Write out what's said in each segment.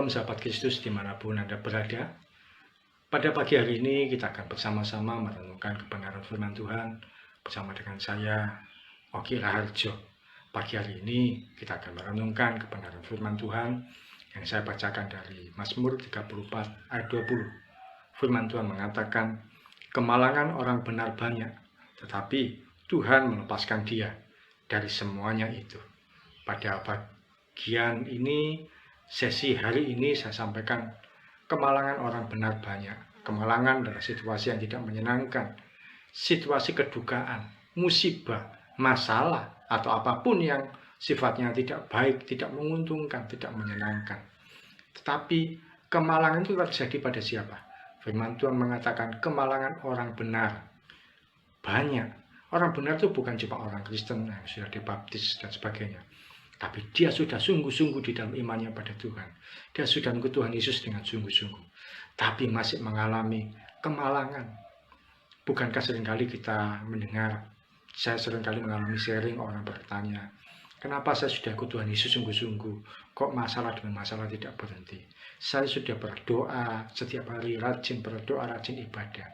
Shalom sahabat Kristus dimanapun Anda berada. Pada pagi hari ini kita akan bersama-sama merenungkan kebenaran firman Tuhan bersama dengan saya, Oki Raharjo. Pagi hari ini kita akan merenungkan kebenaran firman Tuhan yang saya bacakan dari Mazmur 34 ayat 20. Firman Tuhan mengatakan, kemalangan orang benar banyak, tetapi Tuhan melepaskan dia dari semuanya itu. Pada bagian ini, sesi hari ini saya sampaikan kemalangan orang benar banyak. Kemalangan adalah situasi yang tidak menyenangkan, situasi kedukaan, musibah, masalah, atau apapun yang sifatnya tidak baik, tidak menguntungkan, tidak menyenangkan. Tetapi kemalangan itu terjadi pada siapa? Firman Tuhan mengatakan kemalangan orang benar banyak. Orang benar itu bukan cuma orang Kristen yang sudah dibaptis dan sebagainya, tapi dia sudah sungguh-sungguh di dalam imannya pada Tuhan. Dia sudah mengikut Tuhan Yesus dengan sungguh-sungguh, tapi masih mengalami kemalangan. Bukankah seringkali kita mendengar, saya seringkali mengalami sharing, orang bertanya, kenapa saya sudah ikut Tuhan Yesus sungguh-sungguh, kok masalah demi masalah tidak berhenti? Saya sudah berdoa setiap hari, rajin berdoa, rajin ibadah,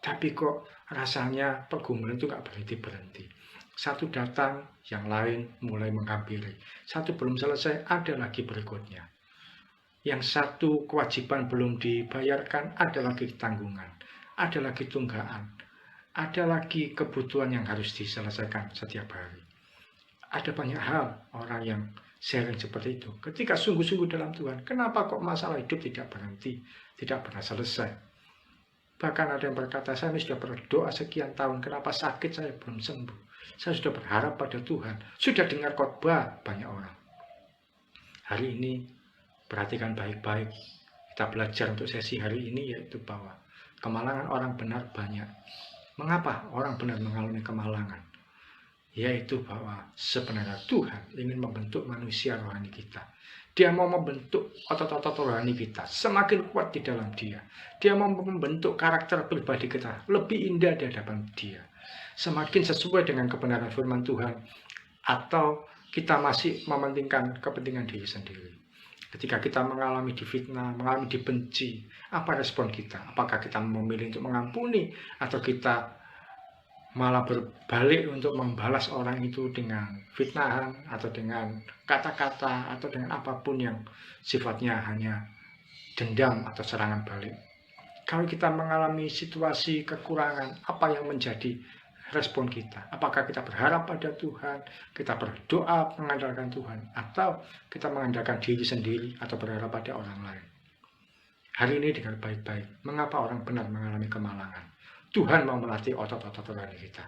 tapi kok rasanya pergumulan itu gak berhenti-berhenti. Satu datang, yang lain mulai menghampiri. Satu belum selesai, ada lagi berikutnya. Yang satu kewajiban belum dibayarkan, ada lagi tanggungan, ada lagi tunggaan, ada lagi kebutuhan yang harus diselesaikan setiap hari. Ada banyak hal orang yang sharing seperti itu. Ketika sungguh-sungguh dalam Tuhan, kenapa kok masalah hidup tidak berhenti, tidak pernah selesai? Bahkan ada yang berkata, saya sudah berdoa sekian tahun, kenapa sakit saya belum sembuh? Saya sudah berharap pada Tuhan, sudah dengar khotbah banyak orang. Hari ini, perhatikan baik-baik. Kita belajar untuk sesi hari ini, yaitu bahwa kemalangan orang benar banyak. Mengapa orang benar mengalami kemalangan? Yaitu bahwa sebenarnya Tuhan ingin membentuk manusia rohani kita. Dia mau membentuk otot-otot rohani kita semakin kuat di dalam dia. Dia mau membentuk karakter pribadi kita lebih indah di hadapan dia, semakin sesuai dengan kebenaran firman Tuhan, atau kita masih mementingkan kepentingan diri sendiri. Ketika kita mengalami difitnah, mengalami dibenci, apa respon kita? Apakah kita memilih untuk mengampuni, atau kita malah berbalik untuk membalas orang itu dengan fitnahan, atau dengan kata-kata, atau dengan apapun yang sifatnya hanya dendam atau serangan balik? Kalau kita mengalami situasi kekurangan, apa yang menjadi respon kita? Apakah kita berharap pada Tuhan, kita berdoa mengandalkan Tuhan, atau kita mengandalkan diri sendiri atau berharap pada orang lain? Hari ini dengar baik-baik, mengapa orang benar mengalami kemalangan? Tuhan mau melatih otot-otot rohani kita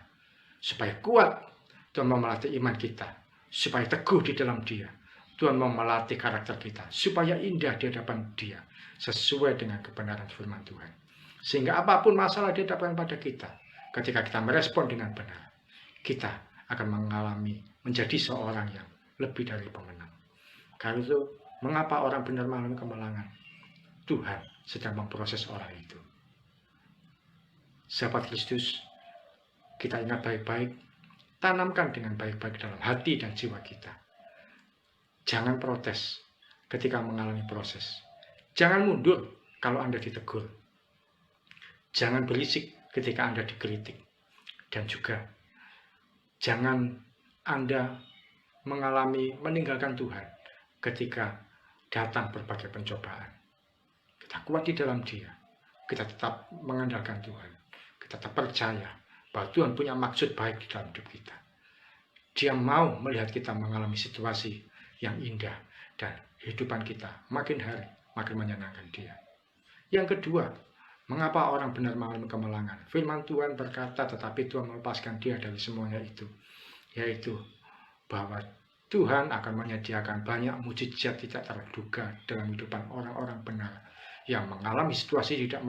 supaya kuat. Tuhan mau melatih iman kita supaya teguh di dalam Dia. Tuhan mau melatih karakter kita supaya indah di hadapan Dia, sesuai dengan kebenaran firman Tuhan. Sehingga apapun masalah di hadapan pada kita, ketika kita merespon dengan benar, kita akan mengalami menjadi seorang yang lebih dari pemenang. Karena itu, mengapa orang benar mengalami kemalangan? Tuhan sedang memproses orang itu. Sahabat Kristus, kita ingat baik-baik, tanamkan dengan baik-baik dalam hati dan jiwa kita. Jangan protes ketika mengalami proses. Jangan mundur kalau Anda ditegur. Jangan berisik ketika Anda dikritik. Dan juga jangan Anda mengalami meninggalkan Tuhan ketika datang berbagai pencobaan. Kita kuat di dalam Dia. Kita tetap mengandalkan Tuhan. Kita tetap percaya bahwa Tuhan punya maksud baik di dalam hidup kita. Dia mau melihat kita mengalami situasi yang indah, dan kehidupan kita makin hari makin menyenangkan Dia. Yang kedua, mengapa orang benar mengalami kemalangan? Firman Tuhan berkata, tetapi Tuhan melepaskan dia dari semuanya itu, yaitu bahwa Tuhan akan menyediakan banyak mujizat tidak terduga dalam kehidupan orang-orang benar yang mengalami situasi tidak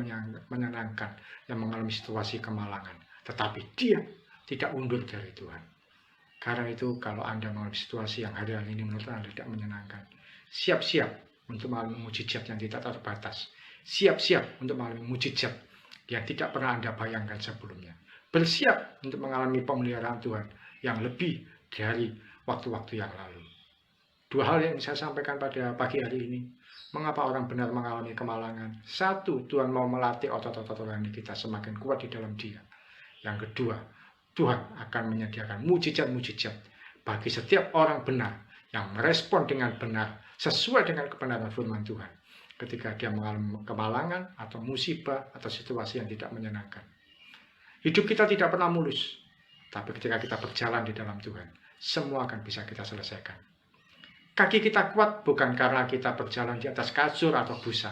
menyenangkan, yang mengalami situasi kemalangan, tetapi dia tidak undur dari Tuhan. Karena itu, kalau Anda mengalami situasi yang hari-hari ini menurut Anda tidak menyenangkan, siap-siap untuk mengalami mujizat yang tidak terbatas. Siap-siap untuk mengalami mujizat yang tidak pernah Anda bayangkan sebelumnya. Bersiap untuk mengalami pemeliharaan Tuhan yang lebih dari waktu-waktu yang lalu. Dua hal yang saya sampaikan pada pagi hari ini. Mengapa orang benar mengalami kemalangan? Satu, Tuhan mau melatih otot-otot rohani kita semakin kuat di dalam Dia. Yang kedua, Tuhan akan menyediakan mujizat-mujizat bagi setiap orang benar yang merespon dengan benar sesuai dengan kebenaran firman Tuhan ketika dia mengalami kemalangan atau musibah atau situasi yang tidak menyenangkan. Hidup kita tidak pernah mulus, tapi ketika kita berjalan di dalam Tuhan, semua akan bisa kita selesaikan. Kaki kita kuat bukan karena kita berjalan di atas kasur atau busa.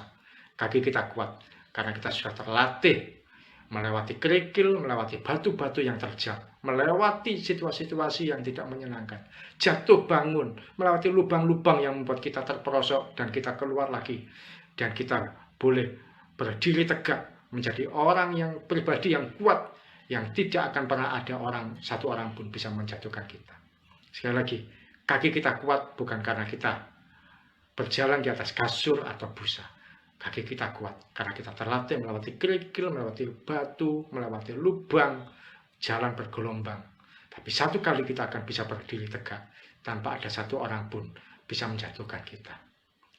Kaki kita kuat karena kita sudah terlatih melewati kerikil, melewati batu-batu yang terjal, melewati situasi-situasi yang tidak menyenangkan, jatuh bangun, melewati lubang-lubang yang membuat kita terperosok dan kita keluar lagi, dan kita boleh berdiri tegak menjadi orang yang pribadi yang kuat, yang tidak akan pernah ada satu orang pun bisa menjatuhkan kita. Sekali lagi, kaki kita kuat bukan karena kita berjalan di atas kasur atau busa. Kaki kita kuat karena kita terlatih melewati kerikil, melewati batu, melewati lubang, jalan bergelombang. Tapi satu kali kita akan bisa berdiri tegak tanpa ada satu orang pun bisa menjatuhkan kita.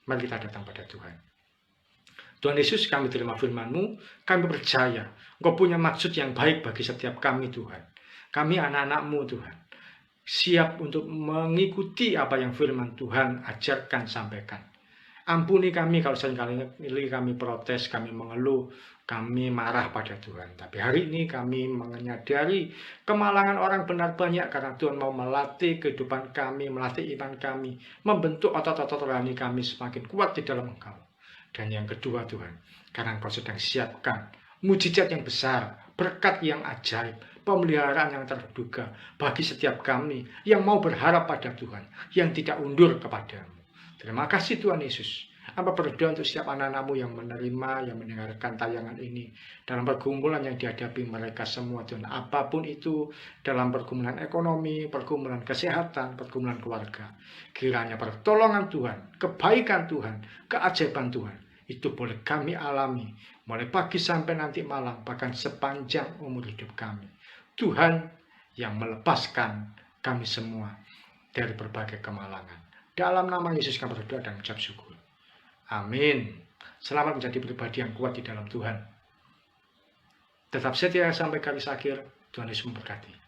Mari kita datang pada Tuhan. Tuhan Yesus, kami terima firman-Mu, kami percaya Engkau punya maksud yang baik bagi setiap kami, Tuhan. Kami anak-anak-Mu, Tuhan, siap untuk mengikuti apa yang firman Tuhan ajarkan, sampaikan. Ampuni kami kalau seringkali kami protes, kami mengeluh, kami marah pada Tuhan. Tapi hari ini kami menyadari kemalangan orang benar banyak karena Tuhan mau melatih kehidupan kami, melatih iman kami, membentuk otot-otot rohani kami semakin kuat di dalam Engkau. Dan yang kedua Tuhan, karena Engkau sedang siapkan mujizat yang besar, berkat yang ajaib, pemeliharaan yang terduga bagi setiap kami yang mau berharap pada Tuhan, yang tidak undur kepadamu. Terima kasih Tuhan Yesus. Hamba berdoa untuk setiap anak-anak-Mu yang menerima, yang mendengarkan tayangan ini dalam pergumulan yang dihadapi mereka semua, Tuhan. Apapun itu, dalam pergumulan ekonomi, pergumulan kesehatan, pergumulan keluarga. Kiranya pertolongan Tuhan, kebaikan Tuhan, keajaiban Tuhan, itu boleh kami alami, mulai pagi sampai nanti malam, bahkan sepanjang umur hidup kami. Tuhan yang melepaskan kami semua dari berbagai kemalangan. Dalam nama Yesus kami berdoa dan mengucap syukur. Amin. Selamat menjadi pribadi yang kuat di dalam Tuhan. Tetap setia sampai garis akhir. Tuhan Yesus memberkati.